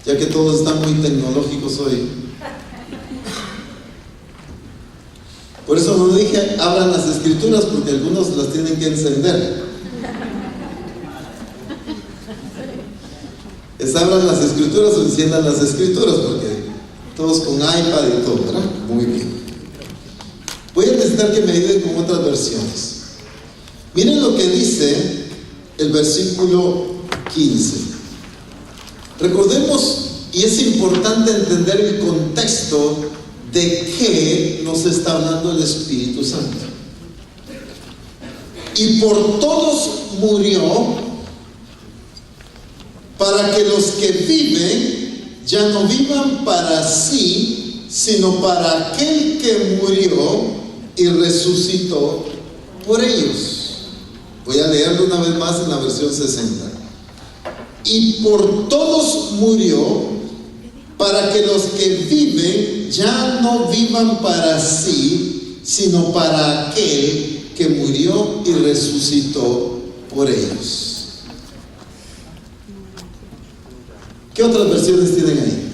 ya que todos están muy tecnológicos hoy. Por eso no dije abran las escrituras, porque algunos las tienen que encender. Es abran las escrituras o enciendan las escrituras, porque todos con iPad y todo, ¿verdad? Muy bien. Voy a necesitar que me ayuden con otras versiones. Miren lo que dice el versículo 15. Recordemos, y es importante entender el contexto de qué nos está hablando el Espíritu Santo. Y por todos murió, para que los que viven ya no vivan para sí, sino para aquel que murió y resucitó por ellos. Voy a leerlo una vez más en la versión 60. Y por todos murió, para que los que viven ya no vivan para sí, sino para aquel que murió y resucitó por ellos. ¿Qué otras versiones tienen ahí?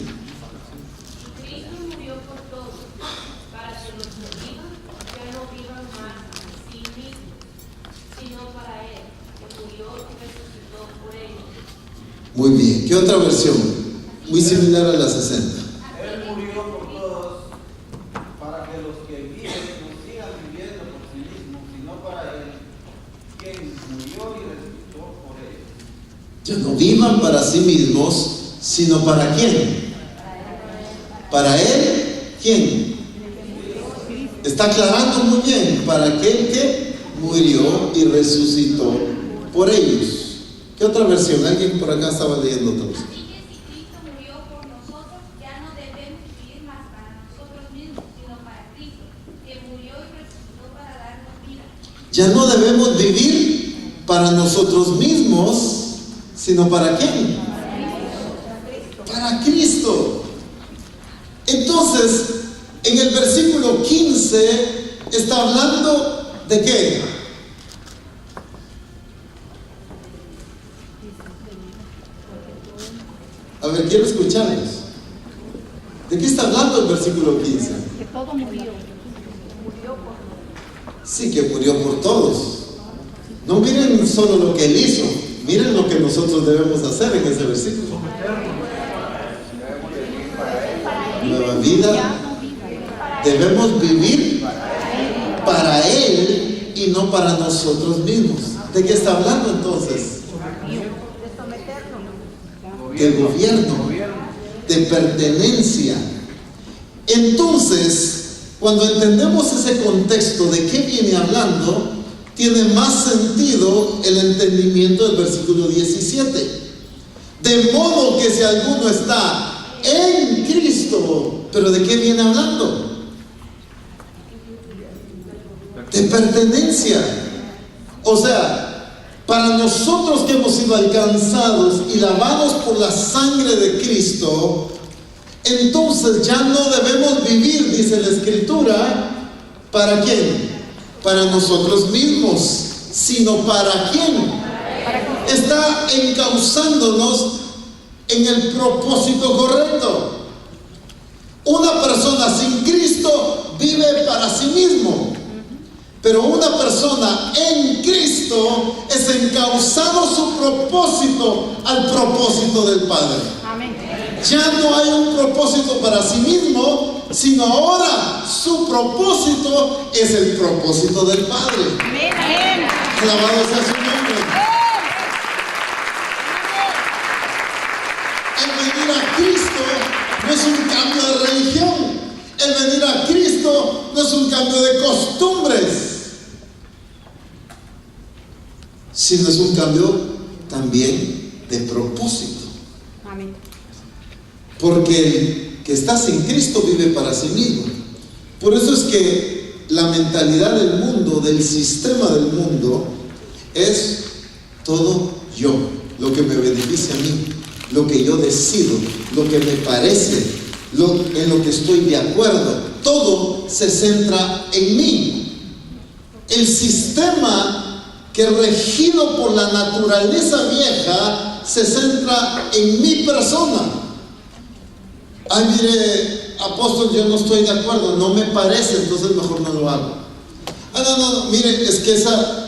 Cristo murió por todos, para que los que vivan ya no vivan más para sí mismos, sino para Él, que murió y resucitó por ellos. Muy bien. ¿Qué otra versión? Muy similar a la 60. Él murió por todos, para que los que viven no sigan viviendo por sí mismos, sino para Él, quien murió y resucitó por ellos. Ya no vivan para sí mismos, sino para quién. Para Él, ¿quién? Está aclarando muy bien, para aquel que murió y resucitó por ellos. ¿Qué otra versión? Alguien por acá estaba leyendo otra vez. Así que si Cristo murió por nosotros, ya no debemos vivir más para nosotros mismos, sino para Cristo, que murió y resucitó para darnos vida. Ya no debemos vivir para nosotros mismos, sino para quién. Para Cristo. Entonces, en el versículo 15 está hablando de qué. A ver, quiero escucharlos. ¿De qué está hablando el versículo 15? Que todo murió. Sí, que murió por todos. No miren solo lo que Él hizo, miren lo que nosotros debemos hacer en ese versículo. Nueva vida. Debemos vivir para Él y no para nosotros mismos. ¿De qué está hablando entonces? De gobierno, de pertenencia. Entonces, cuando entendemos ese contexto de qué viene hablando, tiene más sentido el entendimiento del versículo 17. De modo que si alguno está en Cristo, ¿pero de qué viene hablando? De pertenencia. O sea, para nosotros que hemos sido alcanzados y lavados por la sangre de Cristo, entonces ya no debemos vivir, dice la Escritura, ¿para quién? Para nosotros mismos, sino ¿para quién? Está encauzándonos en el propósito correcto. Una persona sin Cristo vive para sí mismo, pero una persona en Cristo es encauzado su propósito al propósito del Padre. Amén. Ya no hay un propósito para sí mismo, sino ahora su propósito es el propósito del Padre. Amén. Alabado sea su nombre. El venir a Cristo no es un cambio de religión. El venir a Cristo no es un cambio de costumbres, sino es un cambio también de propósito. Amén. Porque el que está sin Cristo vive para sí mismo. Por eso es que la mentalidad del mundo, del sistema del mundo, es todo yo, lo que me beneficia a mí, lo que yo decido, lo que me parece, en lo que estoy de acuerdo. Todo se centra en mí. El sistema que regido por la naturaleza vieja se centra en mi persona. Ay, mire, apóstol, yo no estoy de acuerdo, no me parece, entonces mejor no lo hago. No, mire, es que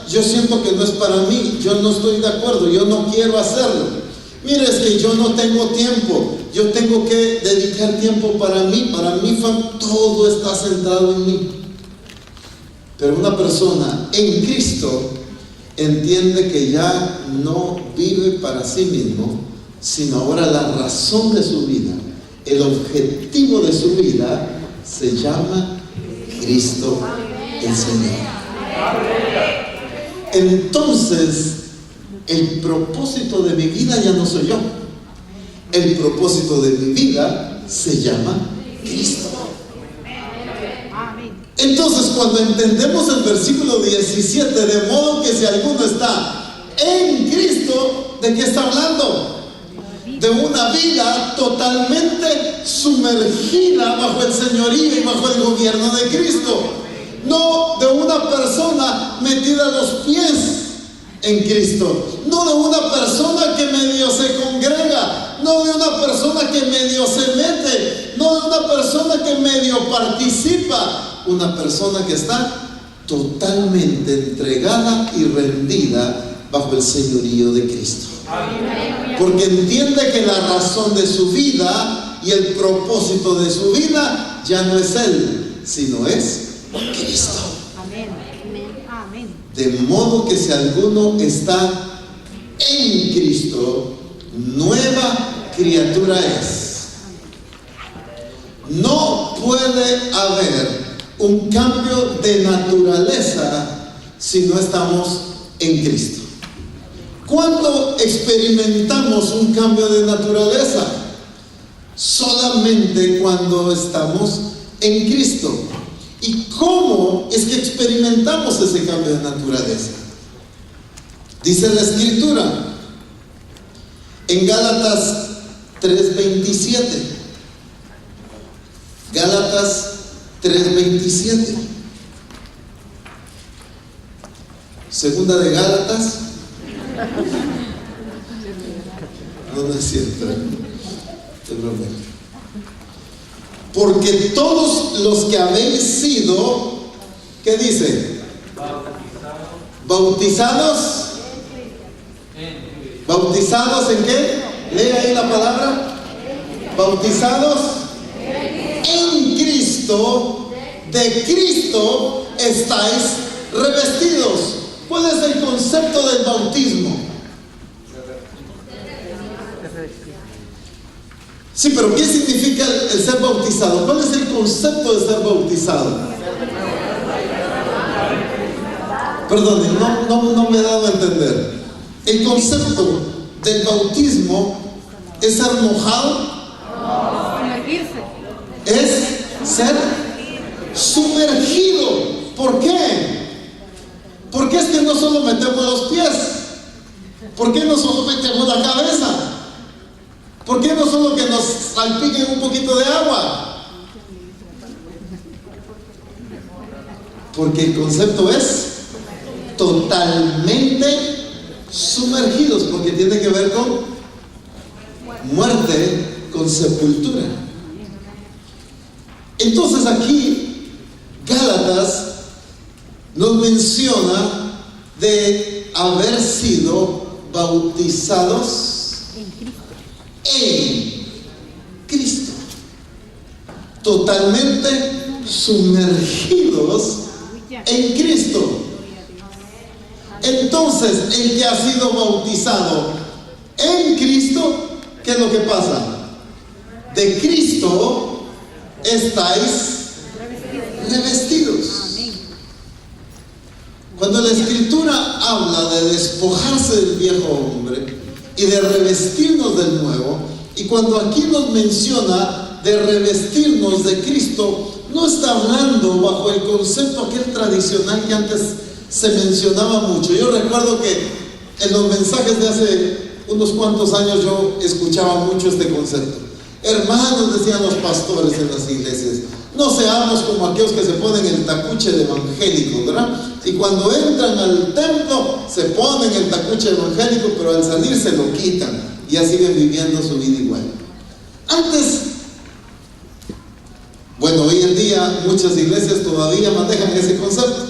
yo siento que no es para mí, yo no estoy de acuerdo, yo no quiero hacerlo. Mire, es que yo no tengo tiempo, yo tengo que dedicar tiempo para mí, todo está centrado en mí. Pero una persona en Cristo entiende que ya no vive para sí mismo, sino ahora la razón de su vida, el objetivo de su vida se llama Cristo el Señor. Entonces, el propósito de mi vida ya no soy yo. El propósito de mi vida se llama Cristo. Entonces, cuando entendemos el versículo 17, de modo que si alguno está en Cristo, ¿de qué está hablando? De una vida totalmente sumergida bajo el señorío y bajo el gobierno de Cristo. No de una persona metida a los pies en Cristo, no de una persona que medio se congrega, no de una persona que medio se mete, no de una persona que medio participa, una persona que está totalmente entregada y rendida bajo el señorío de Cristo. Porque entiende que la razón de su vida y el propósito de su vida ya no es Él, sino es Cristo. De modo que si alguno está en Cristo, nueva criatura es. No puede haber un cambio de naturaleza si no estamos en Cristo. ¿Cuándo experimentamos un cambio de naturaleza? Solamente cuando estamos en Cristo. ¿Y cómo es que experimentamos ese cambio de naturaleza? Dice la Escritura en Gálatas 3:27. Gálatas 3:27. Segunda de Gálatas. No es cierto. Te prometo. Porque todos los que habéis sido, ¿qué dice? Bautizados. ¿Bautizados en qué? Lee ahí la palabra. Bautizados en Cristo. De Cristo estáis revestidos. ¿Cuál es el concepto del bautismo? Sí, pero ¿qué significa el ser bautizado? ¿Cuál es el concepto de ser bautizado? Perdón, no me he dado a entender. El concepto del bautismo es ser mojado, es ser sumergido. ¿Por qué? Porque es que no solo metemos los pies. ¿Por qué no solo metemos la cabeza? ¿Por qué no solo que nos salpiquen un poquito de agua? Porque el concepto es totalmente sumergidos, porque tiene que ver con muerte, con sepultura. Entonces aquí Gálatas nos menciona de haber sido bautizados en Cristo, totalmente sumergidos en Cristo. Entonces, el que ha sido bautizado en Cristo, ¿qué es lo que pasa? De Cristo estáis revestidos. Cuando la Escritura habla de despojarse del viejo hombre y de revestirnos del nuevo, y cuando aquí nos menciona de revestirnos de Cristo, no está hablando bajo el concepto aquel tradicional que antes se mencionaba mucho. Yo recuerdo que en los mensajes de hace unos cuantos años yo escuchaba mucho este concepto. Hermanos, decían los pastores en las iglesias, no seamos como aquellos que se ponen el tacuche de evangélico, ¿verdad? Y cuando entran al templo se ponen el tacuche evangélico, pero al salir se lo quitan y ya siguen viviendo su vida igual. Antes día muchas iglesias todavía manejan ese concepto.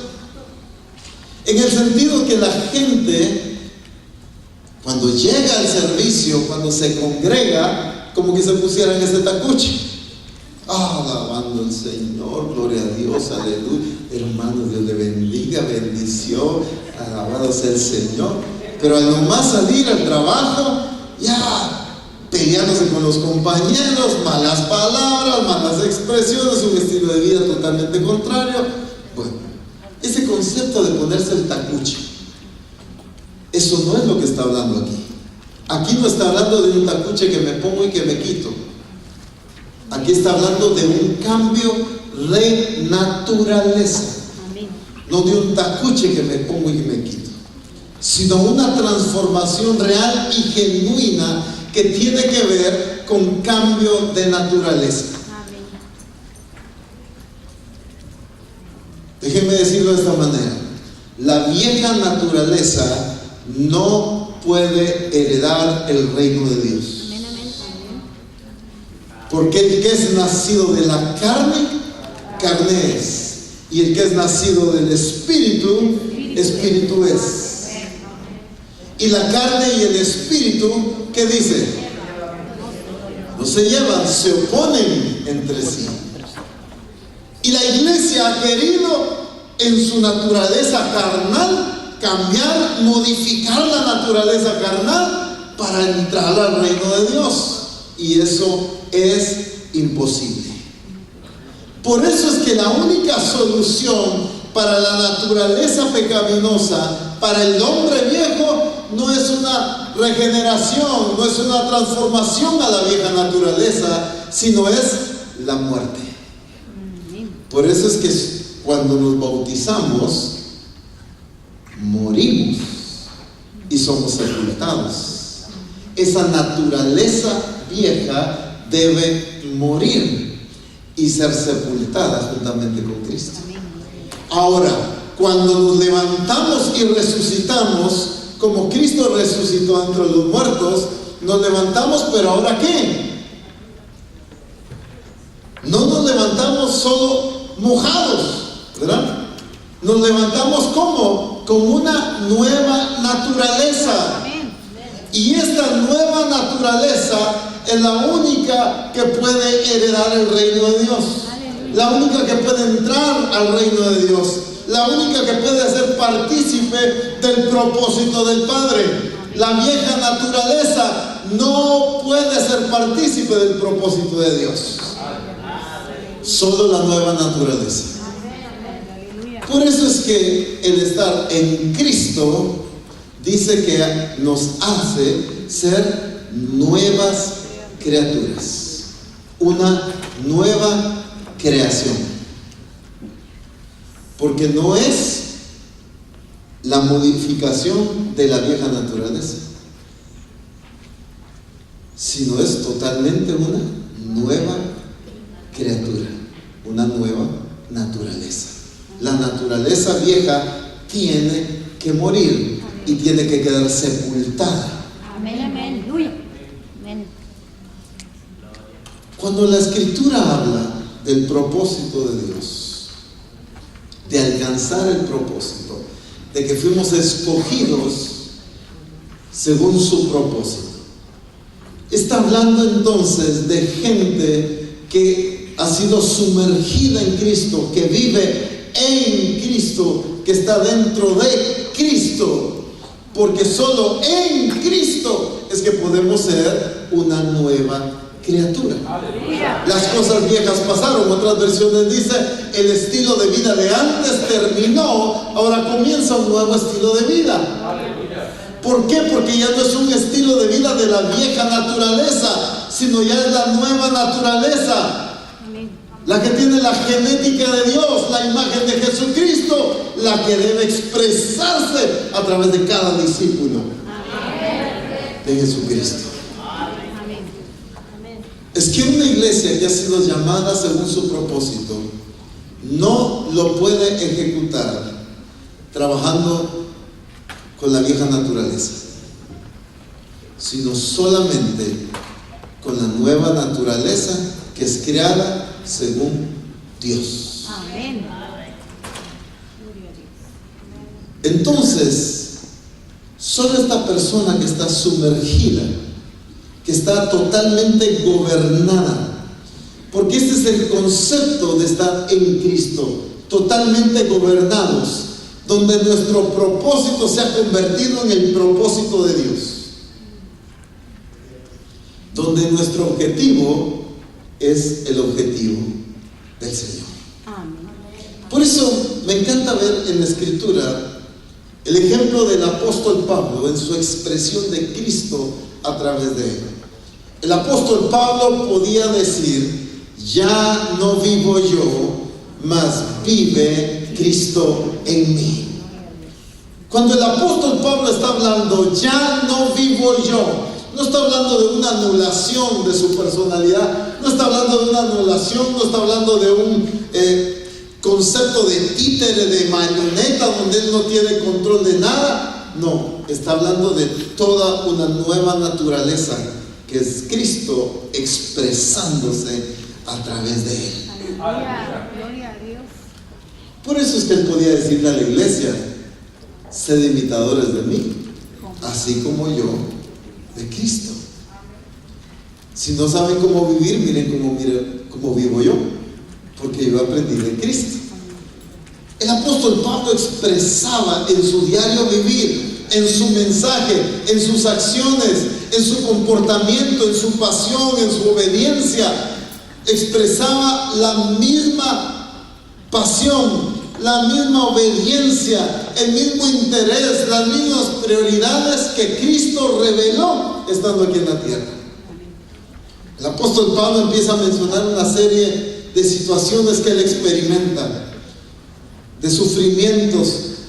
En el sentido que la gente, cuando llega al servicio, cuando se congrega, como que se pusiera en ese tacuche. Alabando al Señor, gloria a Dios, aleluya. Hermano, Dios le bendiga, bendición, alabado sea el Señor. Pero al nomás salir al trabajo, ya peleándose con los compañeros, malas palabras, malas expresiones, un estilo de vida totalmente contrario. Bueno, ese concepto de ponerse el tacuche, eso no es lo que está hablando aquí. Aquí no está hablando de un tacuche que me pongo y que me quito. Aquí está hablando de un cambio de naturaleza. No de un tacuche que me pongo y que me quito, sino una transformación real y genuina que tiene que ver con cambio de naturaleza. Déjenme decirlo de esta manera: la vieja naturaleza no puede heredar el reino de Dios. Porque el que es nacido de la carne, carne es. Y el que es nacido del Espíritu, Espíritu es. Y la carne y el Espíritu, ¿qué dice? No se llevan, se oponen entre sí. Y la iglesia ha querido en su naturaleza carnal cambiar, modificar la naturaleza carnal para entrar al reino de Dios. Y eso es imposible. Por eso es que la única solución para la naturaleza pecaminosa, para el hombre viejo, no es una regeneración, no es una transformación a la vieja naturaleza, sino es la muerte. Por eso es que cuando nos bautizamos, morimos y somos sepultados. Esa naturaleza vieja debe morir y ser sepultada juntamente con Cristo. Ahora, cuando nos levantamos y resucitamos, como Cristo resucitó entre los muertos, nos levantamos, pero ¿ahora qué? No nos levantamos solo mojados, ¿verdad? Nos levantamos ¿cómo? Con una nueva naturaleza. Y esta nueva naturaleza es la única que puede heredar el reino de Dios, la única que puede entrar al reino de Dios, la única que puede ser partícipe del propósito del Padre. La vieja naturaleza no puede ser partícipe del propósito de Dios, solo la nueva naturaleza. Por eso es que el estar en Cristo dice que nos hace ser nuevas criaturas, una nueva creación, porque no es la modificación de la vieja naturaleza, sino es totalmente una nueva criatura, una nueva naturaleza. La naturaleza vieja tiene que morir y tiene que quedar sepultada. Amén, amén, aleluya. Amén. Cuando la Escritura habla del propósito de Dios, de alcanzar el propósito, de que fuimos escogidos según su propósito, está hablando entonces de gente que ha sido sumergida en Cristo, que vive en Cristo, que está dentro de Cristo. Porque solo en Cristo es que podemos ser una nueva criatura. Aleluya. Las cosas viejas pasaron. Otras versiones dice: el estilo de vida de antes terminó, ahora comienza un nuevo estilo de vida. Aleluya. ¿Por qué? Porque ya no es un estilo de vida de la vieja naturaleza, sino ya es la nueva naturaleza, la que tiene la genética de Dios, la imagen de Jesucristo, la que debe expresarse a través de cada discípulo de Jesucristo. Es que una iglesia que ha sido llamada según su propósito no lo puede ejecutar trabajando con la vieja naturaleza, sino solamente con la nueva naturaleza que es creada según Dios. Amén. Entonces, solo esta persona que está sumergida, que está totalmente gobernada, porque este es el concepto de estar en Cristo, totalmente gobernados, donde nuestro propósito se ha convertido en el propósito de Dios, donde nuestro objetivo es el objetivo del Señor. Amén. Por eso me encanta ver en la Escritura el ejemplo del apóstol Pablo en su expresión de Cristo a través de él. El apóstol Pablo podía decir: ya no vivo yo, mas vive Cristo en mí. Cuando el apóstol Pablo está hablando, ya no vivo yo, no está hablando de una anulación de su personalidad, no está hablando de una anulación, no está hablando de un concepto de títere, de marioneta, donde él no tiene control de nada. No, está hablando de toda una nueva naturaleza, que es Cristo expresándose a través de él. Aleluya. Gloria a Dios. Por eso es que él podía decirle a la iglesia: sed imitadores de mí, así como yo de Cristo. Si no saben cómo vivir, miren cómo vivo yo, porque yo aprendí de Cristo. El apóstol Pablo expresaba en su diario vivir, en su mensaje, en sus acciones, en su comportamiento, en su pasión, en su obediencia, expresaba la misma pasión, la misma obediencia, el mismo interés, las mismas prioridades que Cristo reveló estando aquí en la tierra. El apóstol Pablo empieza a mencionar una serie de situaciones que él experimenta, de sufrimientos,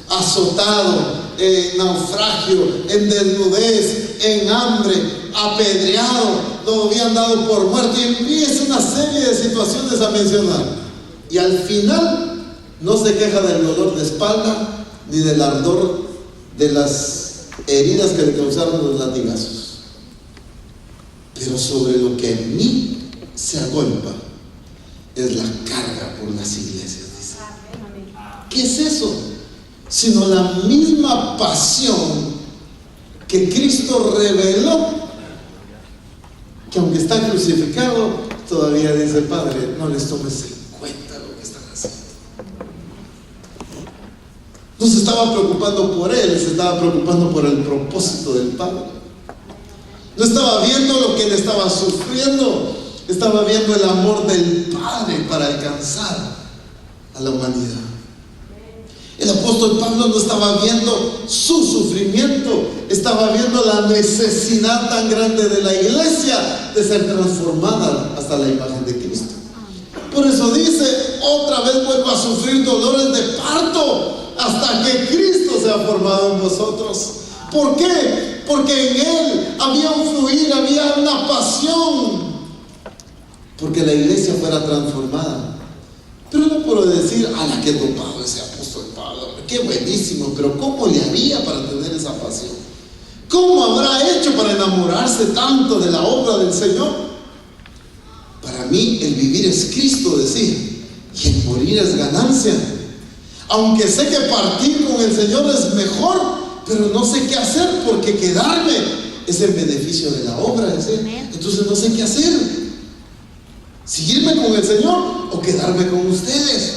azotado, en naufragio, en desnudez, en hambre, apedreado, lo habían dado por muerto, y empieza una serie de situaciones a mencionar. Y al final no se queja del dolor de espalda ni del ardor de las heridas que le causaron los latigazos. Pero sobre lo que en mí se agolpa es la carga por las iglesias, dice. ¿Qué es eso? Sino la misma pasión que Cristo reveló, que aunque está crucificado, todavía dice: Padre, no les tomes en cuenta lo que están haciendo. No se estaba preocupando por él, se estaba preocupando por el propósito del Padre. No estaba viendo lo que él estaba sufriendo, estaba viendo el amor del Padre para alcanzar a la humanidad. El apóstol Pablo no estaba viendo su sufrimiento, estaba viendo la necesidad tan grande de la iglesia de ser transformada hasta la imagen de Cristo. Por eso dice: otra vez vuelvo a sufrir dolores de parto hasta que Cristo sea formado en vosotros. ¿Por qué? Porque en él había un fluir, había una pasión, porque la iglesia fuera transformada. Pero no puedo decir: a la que topado ese apóstol Pablo, qué buenísimo, pero ¿cómo le haría para tener esa pasión? ¿Cómo habrá hecho para enamorarse tanto de la obra del Señor? Para mí el vivir es Cristo, decía, y el morir es ganancia. Aunque sé que partir con el Señor es mejor, pero no sé qué hacer, porque quedarme es el beneficio de la obra, decía. Entonces no sé qué hacer: seguirme con el Señor o quedarme con ustedes.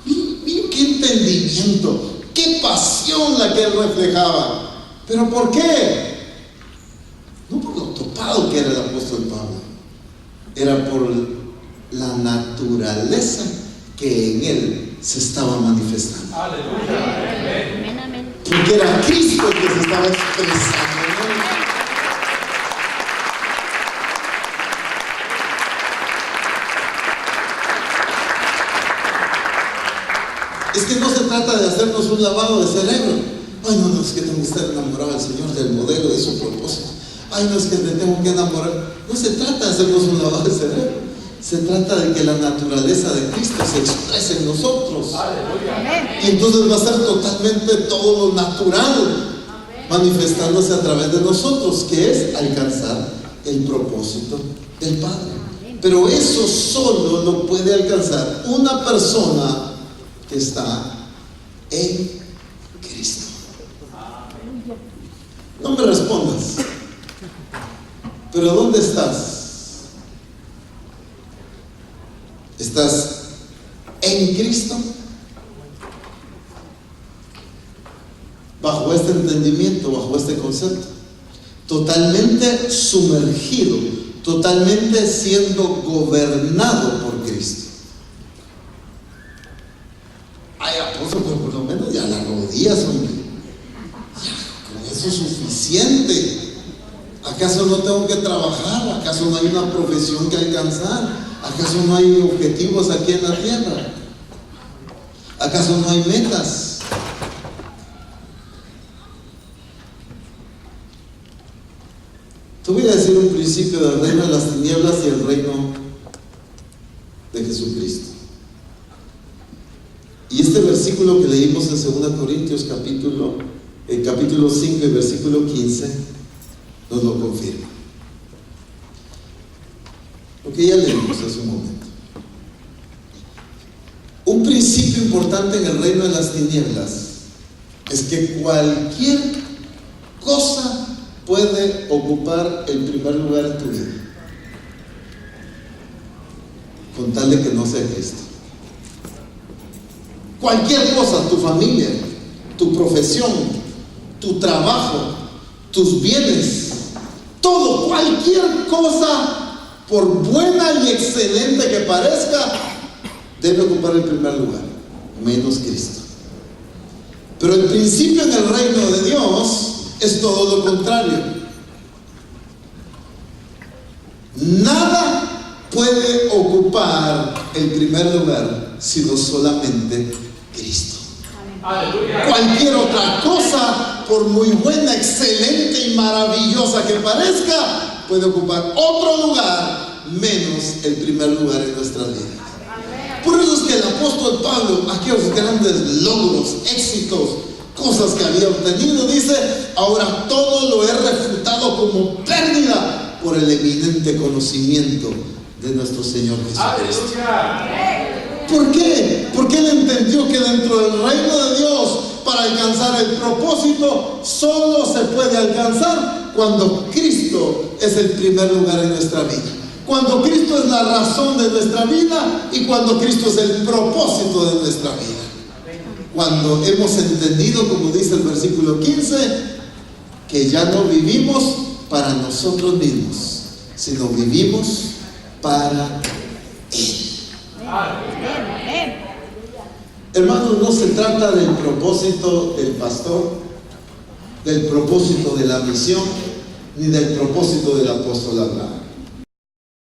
Miren qué entendimiento, qué pasión la que él reflejaba. ¿Pero por qué? No por lo topado que era el apóstol Pablo, era por la naturaleza que en él se estaba manifestando. Aleluya. Amén, amén. Porque era Cristo el que se estaba expresando en él. Es que no se trata de hacernos un lavado de cerebro. Ay, no, es que tengo que estar enamorado del Señor, del modelo, de su propósito. Ay, no, es que me tengo que enamorar. No se trata de hacernos un lavado de cerebro. Se trata de que la naturaleza de Cristo se exprese en nosotros. Y entonces va a ser totalmente todo lo natural manifestándose a través de nosotros, que es alcanzar el propósito del Padre. Pero eso solo lo puede alcanzar una persona que está en Cristo. No me respondas. ¿Pero dónde estás? ¿Estás en Cristo? Bajo este entendimiento, bajo este concepto, totalmente sumergido, totalmente siendo gobernado por Cristo. Ay, apóstol, pero por lo menos ya las rodillas, hombre. Ya, con eso es suficiente. ¿Acaso no tengo que trabajar? ¿Acaso no hay una profesión que alcanzar? ¿Acaso no hay objetivos aquí en la tierra? ¿Acaso no hay metas? Te voy a decir un principio del reino de las tinieblas y el reino de Jesucristo. Y este versículo que leímos en 2 Corintios capítulo 5 y versículo 15 nos lo confirma. Lo que ya leímos hace un momento. Un principio importante en el reino de las tinieblas es que cualquier cosa puede ocupar el primer lugar en tu vida, con tal de que no sea Cristo. Cualquier cosa, tu familia, tu profesión, tu trabajo, tus bienes, todo, cualquier cosa, por buena y excelente que parezca, debe ocupar el primer lugar, menos Cristo. Pero el principio en el reino de Dios es todo lo contrario. Nada puede ocupar el primer lugar sino solamente Cristo. Aleluya. Cualquier otra cosa, por muy buena, excelente y maravillosa que parezca, puede ocupar otro lugar menos el primer lugar en nuestras vidas. Por eso es que el apóstol Pablo, aquellos grandes logros, éxitos, cosas que había obtenido, dice: ahora todo lo he refutado como pérdida por el eminente conocimiento de nuestro Señor Jesucristo. ¿Por qué? Porque él entendió que dentro del reino de Dios, para alcanzar el propósito, solo se puede alcanzar cuando Cristo es el primer lugar en nuestra vida, cuando Cristo es la razón de nuestra vida y cuando Cristo es el propósito de nuestra vida. Cuando hemos entendido, como dice el versículo 15, que ya no vivimos para nosotros mismos, sino vivimos para Él. Hermanos, no se trata del propósito del pastor, del propósito de la misión, ni del propósito del apóstol Abraham.